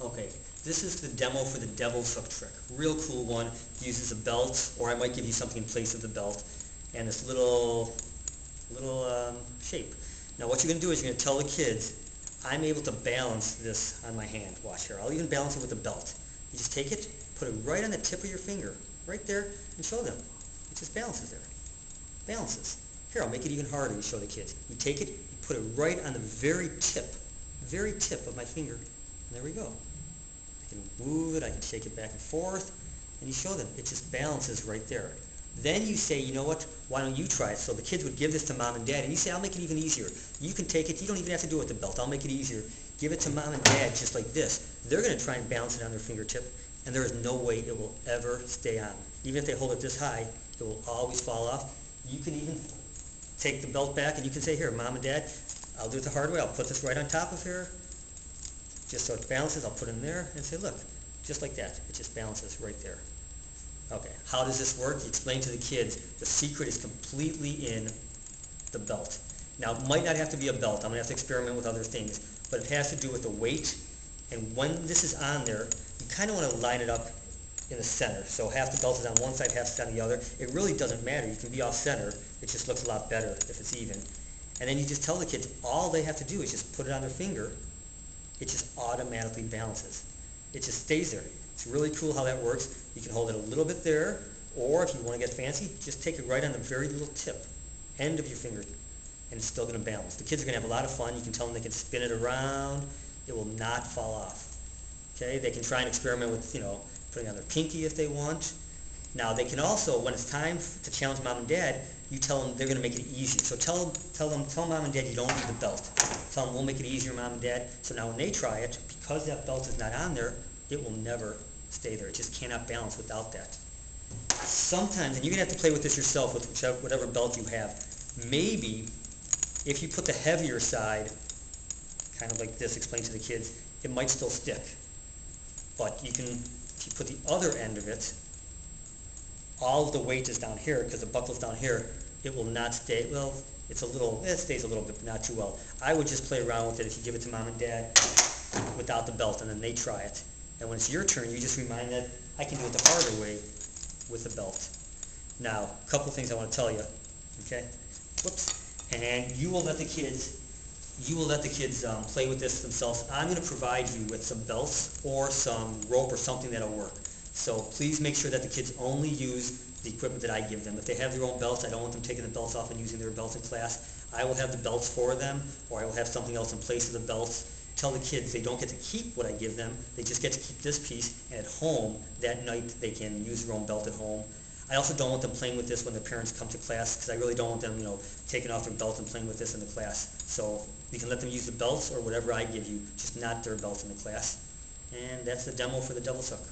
Okay, this is the demo for the devil's hook trick. Real cool one. Uses a belt, or I might give you something in place of the belt, and this little shape. Now what you're going to do is you're going to tell the kids, I'm able to balance this on my hand. Watch here. I'll even balance it with the belt. You just take it, put it right on the tip of your finger, right there, and show them. It just balances there. Balances. Here, I'll make it even harder to show the kids. You take it, you put it right on the very tip of my finger, and there we go. I can move it, I can shake it back and forth, and you show them. It just balances right there. Then you say, you know what, why don't you try it? So the kids would give this to mom and dad, and you say, I'll make it even easier. You can take it, you don't even have to do it with the belt, I'll make it easier. Give it to mom and dad just like this. They're going to try and balance it on their fingertip, and there is no way it will ever stay on. Even if they hold it this high, it will always fall off. You can even take the belt back, and you can say, here, mom and dad, I'll do it the hard way. I'll put this right on top of here, just so it balances. I'll put it in there and say, look, just like that. It just balances right there. Okay, how does this work? You explain to the kids, the secret is completely in the belt. Now, it might not have to be a belt. I'm going to have to experiment with other things, but it has to do with the weight. And when this is on there, you kind of want to line it up in the center. So half the belt is on one side, half is on the other. It really doesn't matter. You can be off center. It just looks a lot better if it's even. And then you just tell the kids, all they have to do is just put it on their finger. It just automatically balances. It just stays there. It's really cool how that works. You can hold it a little bit there, or if you want to get fancy, just take it right on the very little tip, end of your finger, and it's still going to balance. The kids are going to have a lot of fun. You can tell them they can spin it around. It will not fall off. Okay? They can try and experiment with, putting on their pinky if they want. Now, they can also, when it's time to challenge mom and dad, you tell them they're going to make it easier. So tell mom and dad you don't need the belt. Tell them we'll make it easier, mom and dad. So now when they try it, because that belt is not on there, it will never stay there. It just cannot balance without that. Sometimes, and you're going to have to play with this yourself with whatever belt you have, maybe if you put the heavier side, kind of like this, explain to the kids, it might still stick. But you can, if you put the other end of it, all of the weight is down here because the buckle's down here, it will not stay. Well, it stays a little bit, but not too well. I would just play around with it if you give it to mom and dad without the belt, and then they try it. And when it's your turn, you just remind that I can do it the harder way with the belt. Now, a couple things I want to tell you. Okay? Whoops. And you will let the kids play with this themselves. I'm going to provide you with some belts or some rope or something that'll work. So please make sure that the kids only use the equipment that I give them. If they have their own belts, I don't want them taking the belts off and using their belts in class. I will have the belts for them, or I will have something else in place of the belts. Tell the kids they don't get to keep what I give them. They just get to keep this piece, and at home, that night, they can use their own belt at home. I also don't want them playing with this when their parents come to class, because I really don't want them, taking off their belt and playing with this in the class. So you can let them use the belts or whatever I give you, just not their belts in the class. And that's the demo for the devil's hook.